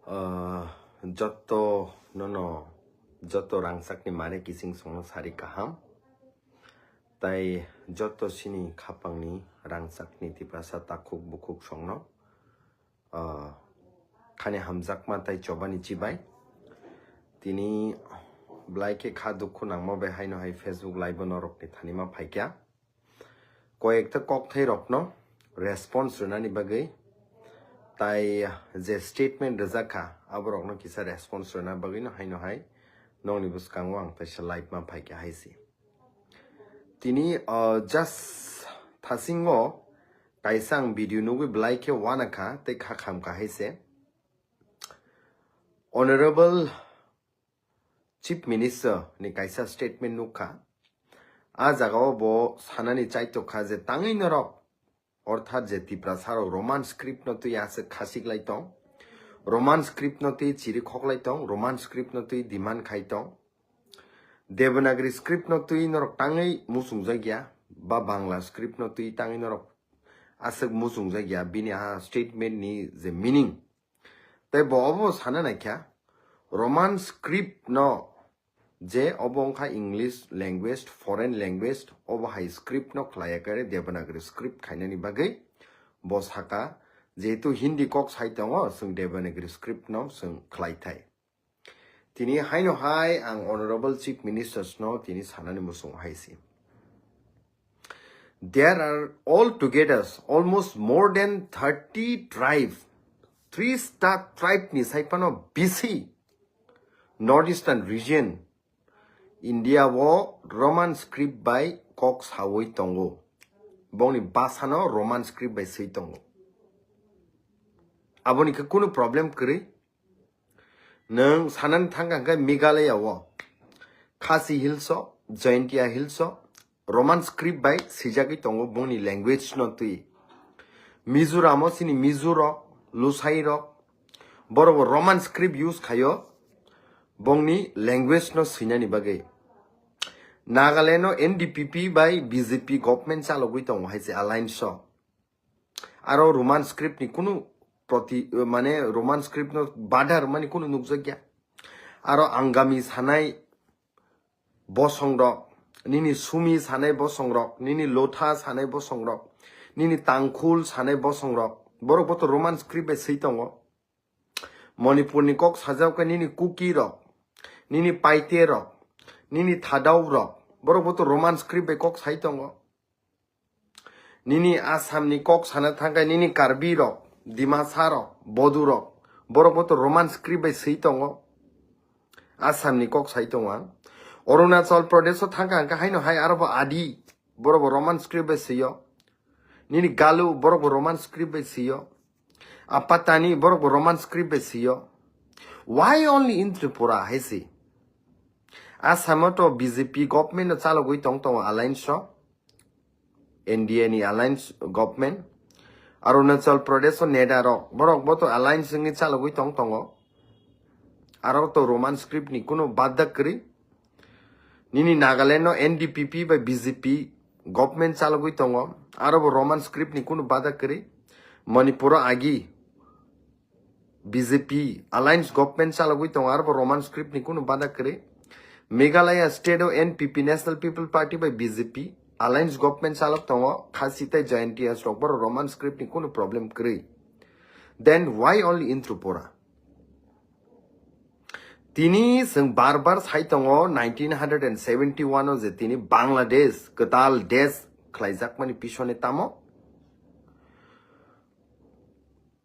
Joto no joto rangsak ni mare kising song sari kaham tai joto sini khapang ni rangsak ni tiprasa takuk bukuk song no khane hamjak ma tai chobani chibai tini blai ke kha dukhu nangma bai haino hai Facebook live no rok ni thani ma phaikya koyekta kok thai rok no response runani bagai tai je statement rezakha aborok no kisa response runa bagai no haino hai nongni buskangwa ang paisa live ma phaikya haisi tini just thasingo kaisang video nugui blai ke wanakha te kha kham ka haise honorable chief minister ni kaisa statement nukha a jagao bo sanani chaito kha je tangai norok অর্থাৎ যে তিপ্রাসারক Roman script নতুই আছে খাসিক লাইতং Roman script নতুই চিরি খকলাইতং Roman script নতুই দিমান খাইতং দেবনাগরি স্ক্রিপ্ট নতুই নরক টাঙাই মুসুং জায়গা বা বাংলা স্ক্রিপ্ট নতুই টাঙাই নরক আছে মুসুং জায়গা বিনি হা স্টেটমেন্ট নি যে মিনিং তাই বব সানা নাইখ্যা রোমান স্ক্রিপ্ট ন যে অবংখা ইংলিশ ল্যাঙ্গুয়েজ ফরেন ল্যাঙ্গুয়েজ অব হাই স্ক্রিপ্ট ন খ্লায়াকারে দেবনাগরি স্ক্রিপ্ট খাইনানি বাগै বসাকা যেহেতু হিন্দি কক সাইতং जों দেবনাগরি স্ক্রিপ্ট ন जों খ্লাইथाय তিনি হাইনো হাই আং অনারেবল চিফ মিনিস্টার্স ন তিনি সানানি মুসুং হাইসি there are all together almost more than 30 tribe 3-star tribe ni saipano BC northeastern region India wo Roman script by Cox Hawaii Tongo. Boni basano Roman script by Sei Tongo. Aboni ka kuno problem kri. Nang sanan tanggang ka Meghalaya wo. Khasi Hills o, Jaintia Hills o, Roman script by Sijaki Tongo boni language no tui. Mizoram o sini Mizoro, Lusai ro. Borobo Roman script use kayo. Bongni language no sinani bagay. Nagaland NDPP by BJP government chalogui tong haise alliance so aro roman script ni kunu proti mane roman script no badar mane kunu nukjagya aro angami sanai bosongrok nini sumi sanai bosongrok nini lotha sanai bosongrok nini tangkhul sanai bosongrok borok boto roman script by seitongo manipur ni kok sajawka nini kuki rok nini paite rok nini thadau rok borok boto roman script be kok saitongo nini asam ni kok sana thangkai nini karbi rok dimasa rok bodu rok borok boto roman script be saitongo asam ni kok saitongo Arunachal Pradesh o thangka angka haino hai arabo adi borok roman script be siyo nini galu borok roman script be siyo apatani borok roman script be siyo why only in Tripura haisi Asamoto BJP government no chalogui tong alliance so NDA ni alliance government Arunachal Pradesh o nedaro borok boto alliance ni chalogui tong aro to roman script ni kuno badda kri nini Nagaland no NDPP by BJP government chalogui tong aro roman script ni kuno badda kri Manipur agi BJP alliance government chalogui tong aro roman script ni kuno badda kri Meghalaya State of NPP National People Party by BJP Alliance Government Salak Tongo Khasitai Jaintia Stokbar Roman script ni kuno problem kri. Then why only in Tripura? Tini sing barbar sai tongo 1971 o je tini Bangladesh Katal Desh khlaijak mani pishone tamo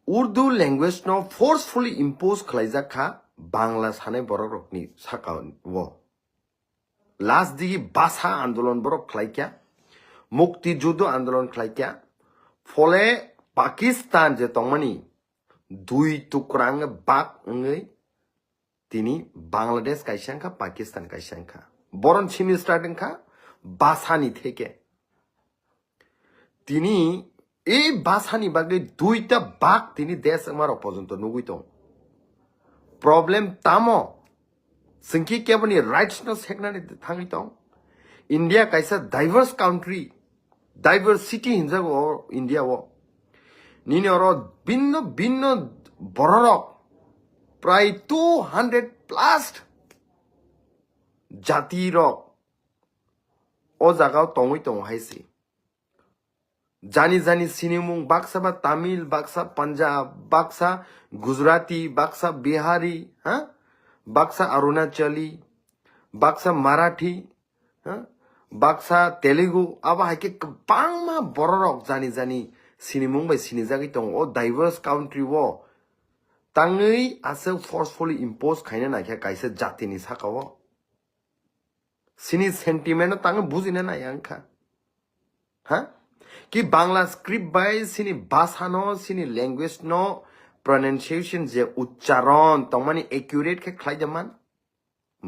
Urdu language no forcefully imposed khlaijak kha Bangla sane borok rokni sakha wo Last digi basa andolon borok khlaikya mukti judo andolon khlaikya fole Pakistan je tongmani dui tukrang bak ngai tini Bangladesh kaisangkha Pakistan kaisangkha boron chimi starting kha basani theke tini ei basani bagre duita bak tini desh amar pojonto nugui tong problem tamo Singki kebani rights no seknani thangitong India kaisa diverse country diversity hinjago India wo nini oro binno bororok প্রায় 200 plus জাতি rock ও জায়গাও তঙই তঙ হাইছে জানি জানি সিনেমুং বাক্সা বা তামিল বাক্সা পাঞ্জাব বাক্সা গুজরাটি বাক্সা বিহারি হ্যাঁ বাক্সা অরুণাচলি বাক্সা মারাঠি হ্যাঁ বাক্সা তেলেগু আবার হাইকে বাংমা বড় রক জানি জানি সিনেমুং by সিনেজাগি Dong O diverse country ও তাङै आसो forcefully impose खायनो नायखा कायसे जातिनि साकाव सिनि सेंटिमेन्ट ताङो बुजिनो नाय आंखा हा कि बांला स्क्रिप्ट बाय सिनि भाषा नो सिनि लैंग्वेज नो pronunciation जे उच्चारण तमानि accurate के खायदमान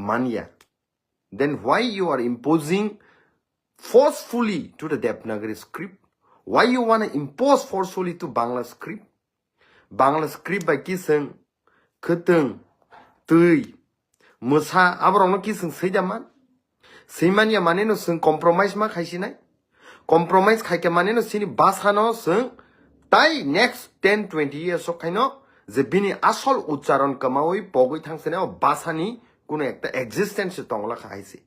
मानिया then why you are imposing forcefully to the Devanagari script why you want to impose forcefully to Bangla script Bangla script by kiseng keteng tui musa abrong kiseng sejaman seimania maneno seng compromise ma khaisinai compromise khaike maneno sini basano seng tai next 10-20 years so khaino je bini asol uchcharon kamawi pogoi thangsene basani kuno ekta existence tongla khaisi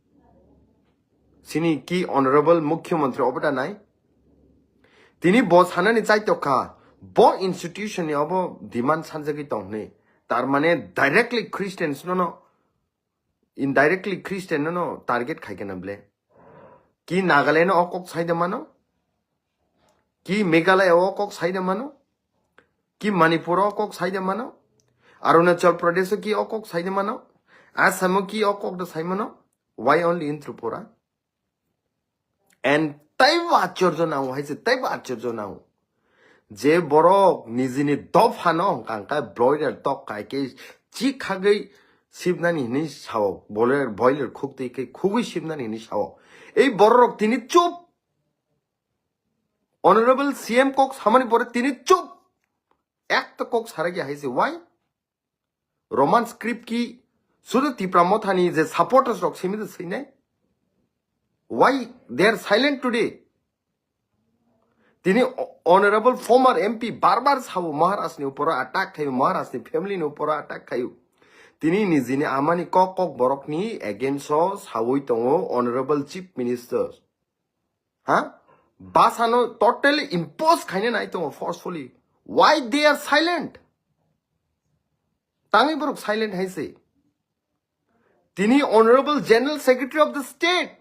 sini ki honorable mukhyamantri obada nai tini bos hanani chaitokha bo institution ni obo demand sanjagi tongne tar mane directly Christians no indirectly Christian no target khaikena ble ki Nagaland okok saide mano ki Meghalaya okok saide mano ki Manipur okok saide mano Arunachal Pradesh ki okok saide mano Assam ki okok da sai mano why only in Tripura and taiwa achorjo nau haise taiwa achorjo nau J borok nijini dop hano kangka broiler tok kaike chi khagai sibnani ni sawo boiler khukte ke khugui sibnani ni sawo ei borok tini chup honorable CM kok samani pore tini chup ekta kok saragi haise why roman script ki sudu tipramothani je supporters rok simid sine why they are silent today তিনি honorable former MP बार-बार सावो महाराष्ट्रनि ऊपर attack खायो महाराष्ट्रनि family नि ऊपर attack खायो तिनी निजिनि आमानि कक बरकनि against सावoi tongo honorable chief minister हा बासानो totally impose खायनो नाय tongo forcefully why they are silent ताङै Barak silent हायसे तिनी honorable general secretary of the state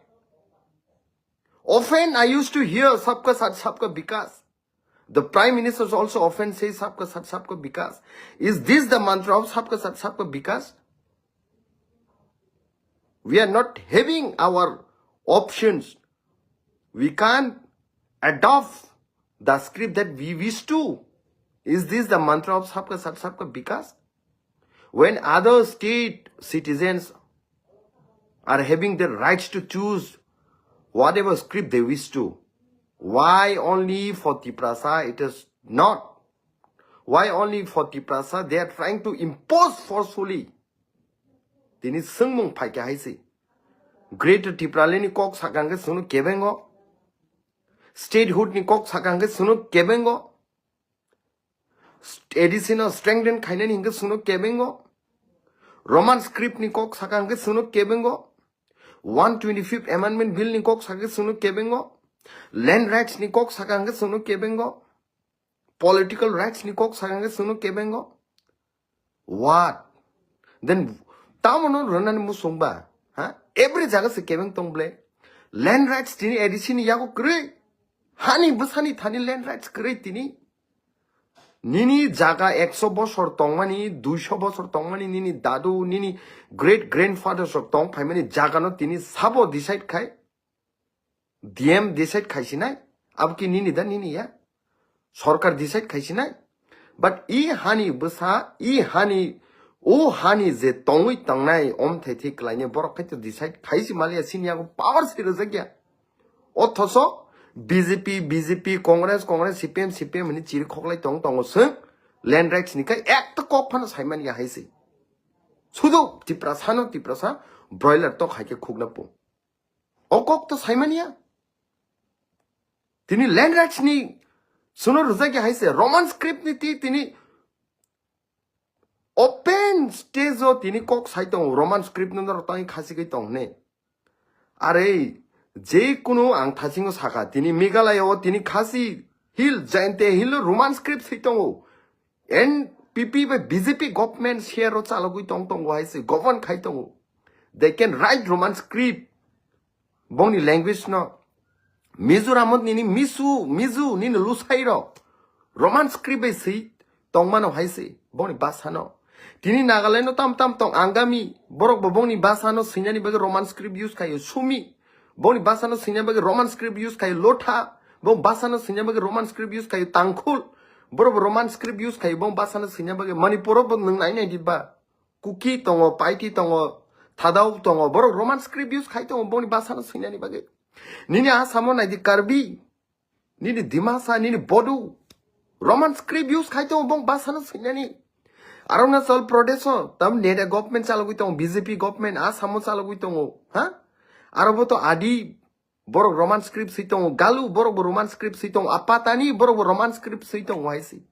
Often I used to hear sabka sat sabka vikas. The prime minister also often says sabka sat sabka vikas. Is this the mantra of sabka sat sabka vikas? We are not having our options. We can't adopt the script that we wish to. Is this the mantra of sabka sat sabka vikas? When other state citizens are having the rights to choose whatever script they wish to. Why only for Tiprasa it is not? Why only for Tiprasa they are trying to impose forcefully? Tini sungmung paike haisi. Greater Tipraland ni kok sakange sunu kebengo. Statehood ni kok sakange sunu kebengo. Additional strengthen kainen hinge sunu kebengo. Roman script ni kok sakange sunu kebengo. 125th Amendment Bill ni kok sakang sunu kebengo land rights ni kok sakang sunu kebengo political rights ni kok sakang sunu kebengo what then tamono ronan musungba ha every jaga se kebeng tongle land rights tini edition yago kre hani busani thani land rights kre tini Nini jaga 100 বছর tongmani 200 বছর tongmani nini dadu nini great grandfather sok tong phaimani jaga no tini sabo decide khai DM decide khaisinai abki nini da nini ya sarkar decide khaisinai but I hani busa I hani o hani je tongui tangnai om thai klaine borok khai to decide khaisi malia sinia ko power sira jagya othoso BJP, Congress, CPM ni chiri khoklai tong sung land rights ni kai ekta kok phana saimani ya haisi sudo tiprasa broiler to khaike khugna po okok to saimani ya tini land rights ni suno ruzagi haise roman script ni tini open stage o tini kok sai tong Roman script no tang khasi kai tong ne are je kuno ang thasingo sakha tini Meghalaya o tini khasi hill jainte hill Roman script sai tong NPP by BJP government share o chalagui tong tong wai se govern khai tong they can write Roman script bongni language no Mizoram nini mizu nini lusai ro Roman script by sei tong mano hai se bongni basano tini Nagaland no tam tong angami borok bongni basano sinyani bagi Roman script use kayo sumi bongni basano sinyani bagi Roman script use kayo lotha bong basano sinyani bagi Roman script use kayo tangkhul borok Roman script use kayo bong basano sinyani bagi Manipur bo nang nai diba kuki tongo paiti tongo thadau tongo borok Roman script use kayo tongo bongni basano sinyani bagi nini asamo nai di Karbi nini Dimasa nini Bodu Roman script use kayo tongo bong basano sinyani Arunachal Pradesh tam neda government chalagui tong BJP government Assam chalagui tong ha arabo to adi borok Roman script sitong galu borok Roman script sitong apatani borok Roman script sitong waisi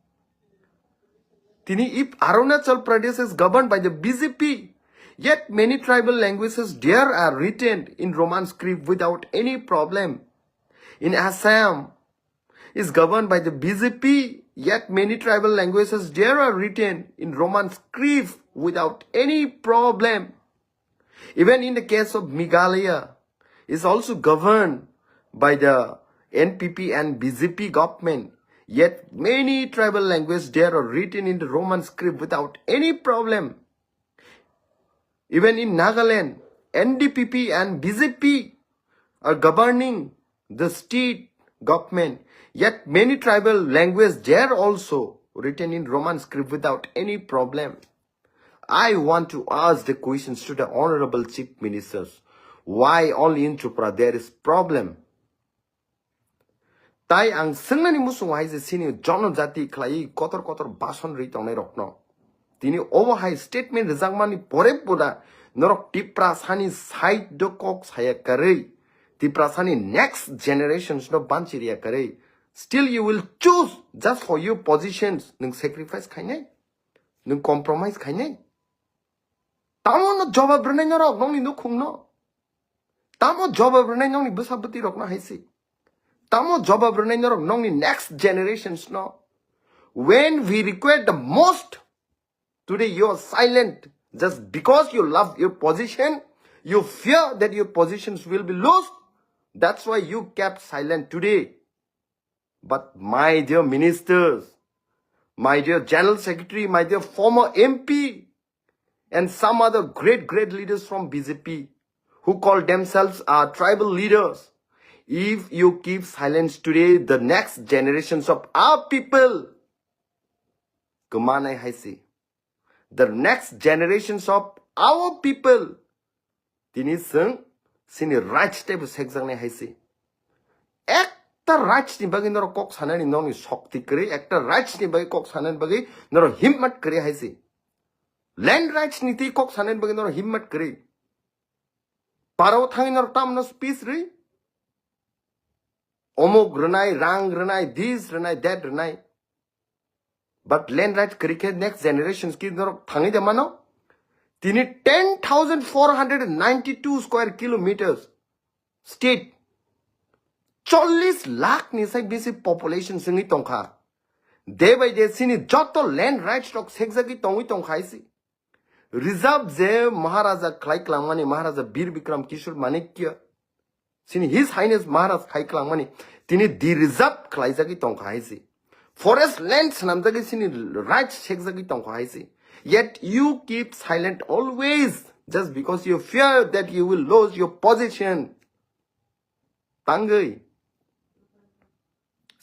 tini if Arunachal Pradesh is governed by the BJP yet many tribal languages there are written in Roman script without any problem in Assam is governed by the BJP yet many tribal languages there are written in Roman script without any problem. Even in the case of Meghalaya, is also governed by the NPP and BJP government, yet many tribal languages there are written in the Roman script without any problem. Even in Nagaland, NDPP and BJP are governing the state government, yet many tribal languages there also written in Roman script without any problem. I want to ask the questions to the Honorable Chief Ministers. Why only in Tripura there is problem? Tai ang senglani musung hai sini jono jati klai kotor bason ri tong rokno. Tini overhigh statement rezangmani pore poda norok Tripura sani side do kok saya kare. Tripura sani next generations no banchiria kare. Still you will choose just for your positions. Nung sacrifice kainai. Nung compromise kainai. Tamo no jawab renai norok nong ni nukung no. Tamo jawab renai nong ni besabati rok na haisi. Tamo jawab renai norok nong ni next generations no. When we require the most, today you are silent. Just because you love your position, you fear that your positions will be lost. That's why you kept silent today. But my dear ministers, my dear General Secretary, my dear former MP, and some other great leaders from BJP who call themselves tribal leaders, if you keep silence today, the next generations of our people, kumanai haisi, the next generations of our people, tini sung sini right step sekjang haisi. Ekta right ni bagi noro kok sanani nongi shakti kare, ekta right ni bagi kok sanan bagi noro himmat kare haisi. Land rights niti kok sanan bagi noro himmat kare. Parao thangi noro tam no peace ri. Omok renai, rang renai, this renai, that renai. But land rights kare next generations ki noro thangi jamano. Tini 10,492 square kilometers state. 40 lakh ni sai basic population singi tongkha. Day by day sini joto land rights tok sekjagi tongi tongkha isi. Reserve je Maharaja Khlai Klangmani Maharaja Bir Bikram Kishore Manikya sini His Highness Maharaj Khlai Klangmani tini di reserve khlai jagi tongkha isi. Forest lands namjagi sini rights sekjagi tongkha isi. Yet you keep silent always just because you fear that you will lose your position. Tangai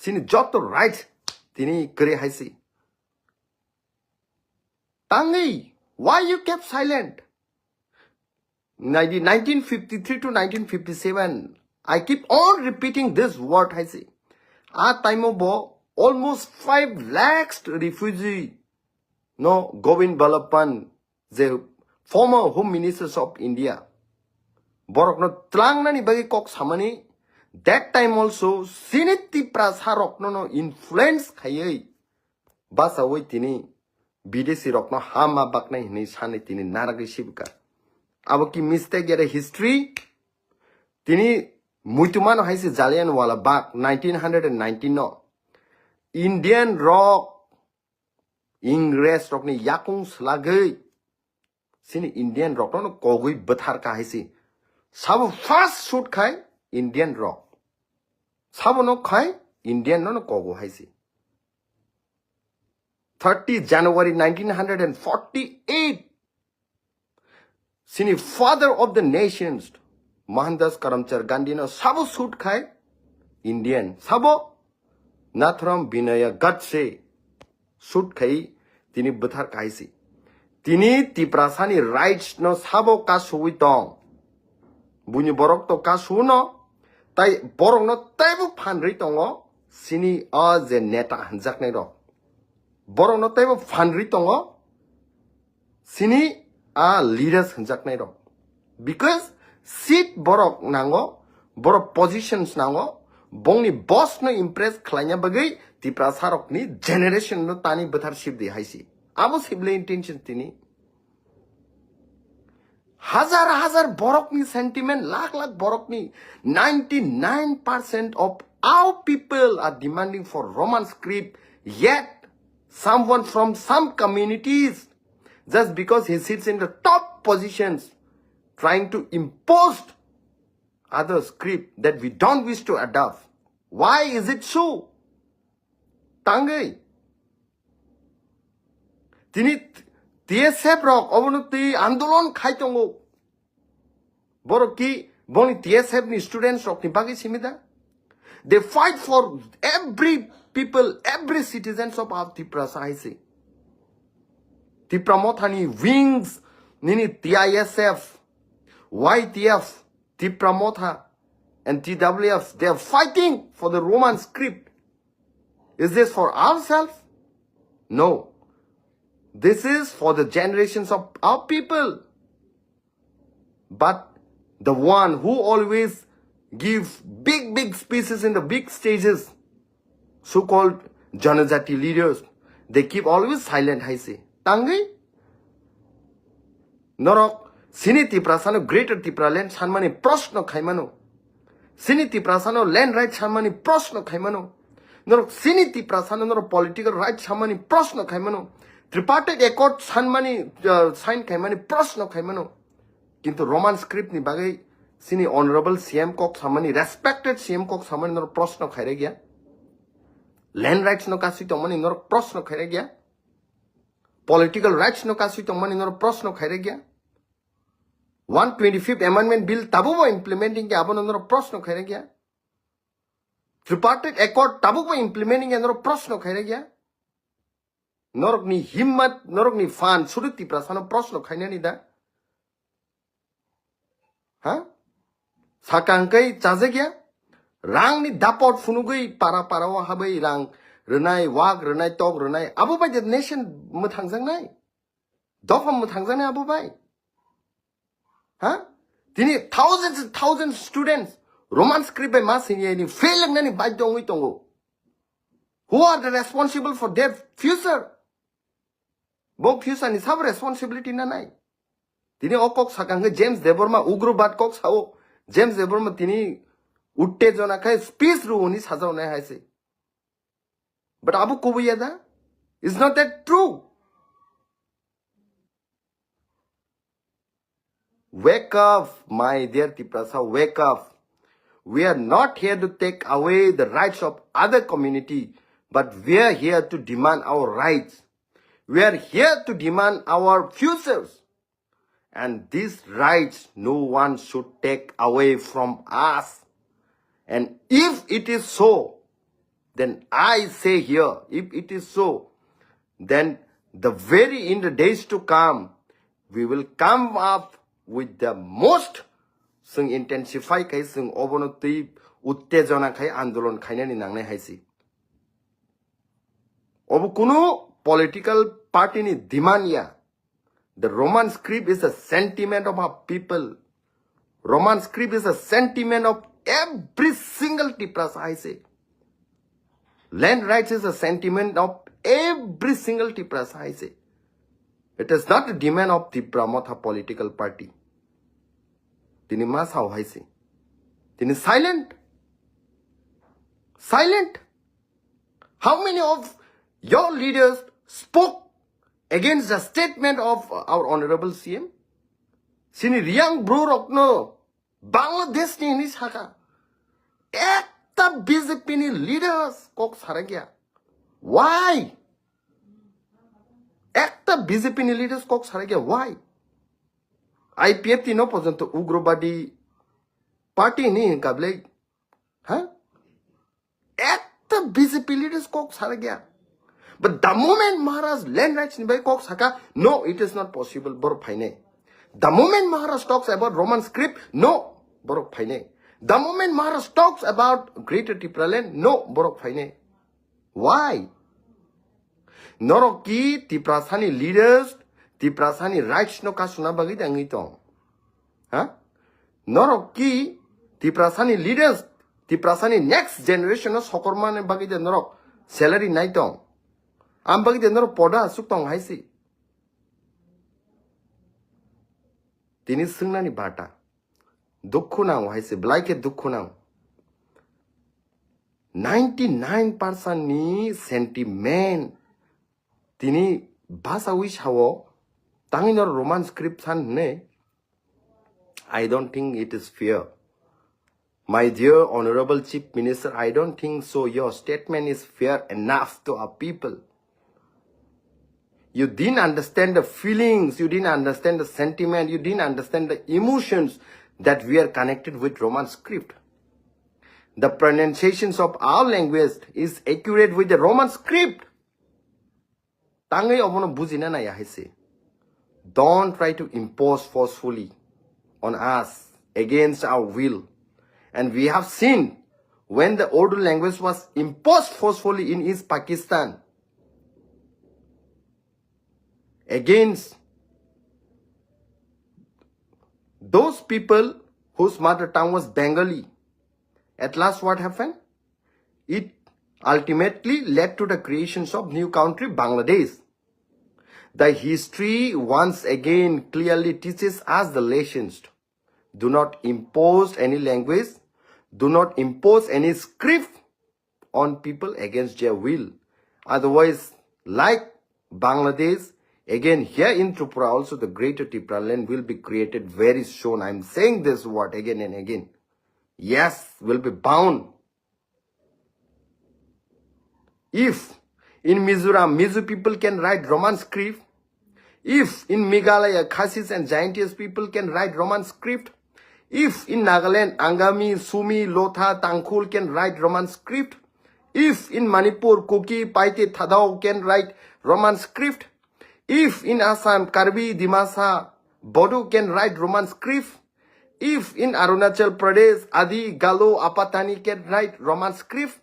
sini joto right tini kare haisi. Tangai, why you kept silent? 1953 to 1957, I keep on repeating this word haisi. At time of almost 5 lakhs refugee. No, Govind Balapan, the former Home Ministers of India. Borok no tlang na ni bagi kok samani. That time also, siniti prasarok no influence kayay. Basa way tini. bidesi rokno hama baknai hini sane tini naragi shibka abo ki mistake yare history tini muitumano haisi Jallianwala Bagh 1919 no Indian rock Ingres rock ni yakung slagai sini Indian rock no kogui bathar ka haisi sabo first shoot khai Indian rock sabo no khai Indian no kogo haisi 30 January 1948 sini father of the nations Mohandas Karamchand Gandhi no sabo shoot khai Indian sabo Nathuram Vinaya Godse shoot khai tini bathar ka haisi tini tiprasani rights no sabo ka suwi tong bunyi borok to ka suno tai borok no taibu phanri tongo sini a je neta hanjak nei ro borok no taibu phanri tongo sini a leaders hanjak nei ro because seat borok nango borok positions nango bongni boss no impress khlanya bagai tiprasarok ni generation no tani bathar shibdi haisi abo sible intention tini हजार borokni sentiment lakh borokni 99% of our people are demanding for Roman script yet someone from some communities just because he sits in the top positions trying to impose other script that we don't wish to adopt why is it so tangai tini TSF rock obonoti andolon khaitongo boroki boni TSF ni students rock ni bagi simida they fight for every people every citizens of our Tripura saisi Tripura mothani wings nini TISF YTF Tripura motha and TWF they are fighting for the Roman script is this for ourselves no this is for the generations of our people. But the one who always gives big speeches in the big stages, so-called Janajati leaders, they keep always silent, I say. Tangai? Norok, Sini Tiprasano, Greater Tipraland, Sanmani, Prosno Kaimano. Sini Tiprasano, land right, Sanmani, Prosno Kaimano. Norok, Sini Tiprasano, no political right, Sanmani, Prosno Kaimano. Tripartite accord sanmani sign kaimani prashno kaimano kintu Roman script ni bagai sini honorable CM kok samani respected CM kok samani nor prashno khaire gya land rights no kasi tomani nor prashno khaire gya political rights no kasi tomani nor prashno khaire gya 125th amendment bill tabubo implementing ke abono nor prashno khaire gya tripartite accord tabubo implementing ke nor prashno khaire gya Norok ni himmat, norok ni fan, sudah tiprasano prosno khaina ni da. Ha? Sakangkai chaje gya? Rang ni dapot funugui para wa habai rang renai wag renai tok renai abu bai the nation mutangjang nai. Dofam mutangjang nai abu bai. Ha? Tini thousands students Roman script by mass ni failing nani bai dongui tongo. Who are the responsible for their future? Bok future ni sab responsibility na nai. Tini okok sakangge James Deborma ugrobad kok sao James Deborma tini utte jona khai speech ru uni sajau nai haise. But abu kubu yada is not that true. Wake up, my dear Tiprasa, wake up. We are not here to take away the rights of other community, but we are here to demand our rights. We are here to demand our futures. And these rights no one should take away from us. And if it is so, then I say here, if it is so, then the very in the days to come, we will come up with the most sung intensify kai sung obonoti uttejona khai andolon khainani nangnai haisi. Obu kunu political party ni demand ya. The Roman script is a sentiment of our people. Roman script is a sentiment of every single Tiprasa, I say. Land rights is a sentiment of every single Tiprasa, I say. It is not a demand of Tripura Motha political party. Tini ma sao haise. Tini silent. Silent. How many of your leaders spoke against the statement of our honorable CM? Sini Riang Bro Rokno, Bangladesh ni ini sakha. Ekta BJP ni leaders kok saragya. Why? Ekta BJP ni leaders kok saragya. Why? IPF tino porjonto ugrobadi party ni kable. Huh? Ekta BJP leaders kok saragya. But the moment Maharaj land rights ni by kok saka, no, it is not possible. Bor phaine. The moment Maharaj talks about Roman script, no, borok phaine. The moment Maharaj talks about Greater Tipraland, no, borok phaine. Why? Noroki Tiprasani leaders, Tiprasani rights no kasuna bagi dangito. Huh? Noroki Tiprasani leaders, Tiprasani next generation of Sokorman bagi de norok salary naitong. Am bagi de norok poda suktong haisi. Tini sungnani bata. Dukhu nang haise blaike dukhu nang. 99% ni sentiment. Tini basa wish hawo. Tangin or Roman script san ne. I don't think it is fair. My dear Honorable Chief Minister, I don't think so. Your statement is fair enough to our people. You didn't understand the feelings, you didn't understand the sentiment, you didn't understand the emotions that we are connected with Roman script. The pronunciations of our language is accurate with the Roman script. Don't try to impose forcefully on us against our will. And we have seen when the Urdu language was imposed forcefully in East Pakistan against those people whose mother tongue was Bengali. At last what happened? It ultimately led to the creation of new country, Bangladesh. The history once again clearly teaches us the lessons. Do not impose any language. Do not impose any script on people against their will. Otherwise, like Bangladesh, again, here in Tripura also the Greater Tipraland will be created very soon. I'm saying this word again and again. Yes, will be bound. If in Mizoram, Mizo people can write Roman script, if in Meghalaya, Khasis and Giantess people can write Roman script, if in Nagaland, Angami, Sumi, Lotha, Tangkhul can write Roman script, if in Manipur, Kuki, Paite, Thadao can write Roman script, if in Assam, Karbi, Dimasa, Bodo can write Roman script, if in Arunachal Pradesh, Adi, Galo, Apatani can write Roman script,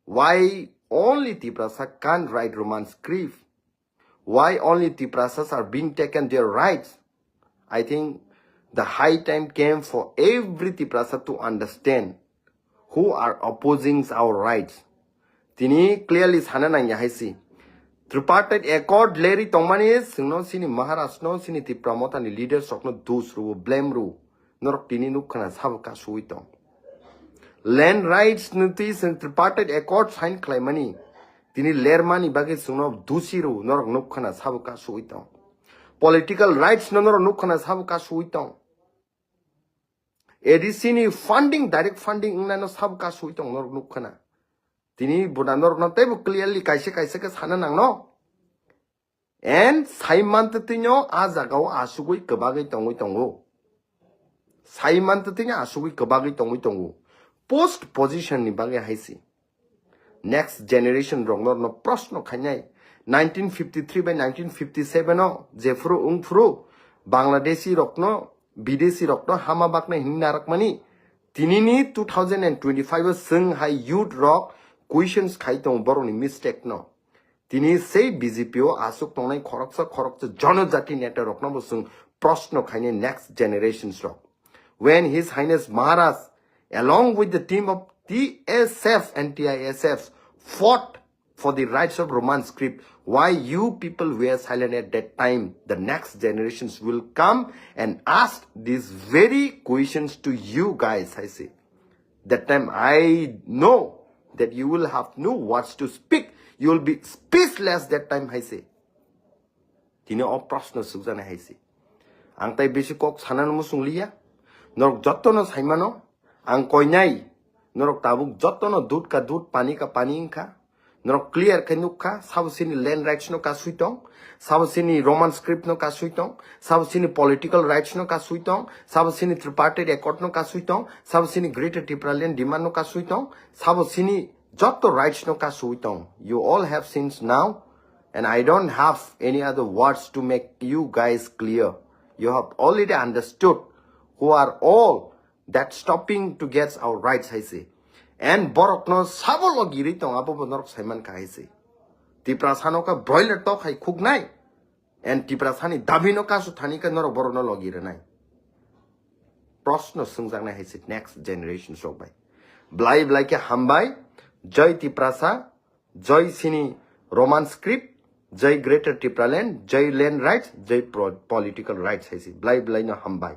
why only Tiprasa can't write Roman script? Why only Tiprasas are being taken their rights? I think the high time came for every Tiprasa to understand who are opposing our rights. Tini clearly sananang yahaisi. Tripartite accord Larry Tomanis, no sini Maharashtra, no sini Tipramota ni leaders of no dos ru, blame ru, nor tini nukana savka suito. Land rights nutis and tripartite accord sign claimani. Tini lermani bagay suno dusiru, nor nukana savka suito. Political rights no nukana savka suito. Edisini funding, direct funding no savka suito, nor nukana. Tini budanor no table clearly kaise sananang no. And Saimantatino azagaw asugui kabagay tongo. Saimantatino asugui kabagay tongo. Post position ni bagay haisi. Next generation rongnor no prosno kanyay. 1953 by 1957 no Jefru Ungfru Bangladeshi rokno Bidesi rokno Hamabakna Hinarakmani. Tinini 2025 sung high youth rock questions kaitong boroni mistake no. Tini say BJPO asuk tongnai khoroksa Janojati neta rokno busung prosno khaine next generations rock. When His Highness Maharaj along with the team of TSF and TISF fought for the rights of Roman script. Why you people were silent at that time? The next generations will come and ask these very questions to you guys, I say. That time I know that you will have no words to speak. You will be speechless that time, I say. Tino o prashno sukjana I say. Ang tay besi kok sanan mo sungliya. Norok jotto no saimano. Ang koinai. Norok tabuk jotto no dud ka dud, pani ka pani inka. Norok clear ka nukka. Sabo sini land rights no ka suitong. Sabo sini Roman script no ka suitong. Sabo sini political rights no ka suitong. Sabo sini tripartite accord no ka suitong. Sabo sini Greater Tipraland demand no ka suitong. Sabo sini jotto rights no ka suitong. You all have since now. And I don't have any other words to make you guys clear. You have already understood who are all that stopping to get our rights, I say. And borokno sabolo giri tong abo norok saiman ka I say. Tiprasano ka broiler tok hai khuk nai. And tiprasani dabino ka suthani ka norok borokno logire nai. Prosno sungjang nai I say next generation swbaywi. Blai ke hambai, joy tiprasa, joy sini Roman script, joy Greater Tipraland, joy land rights, joy political rights I say. Blai no hambai.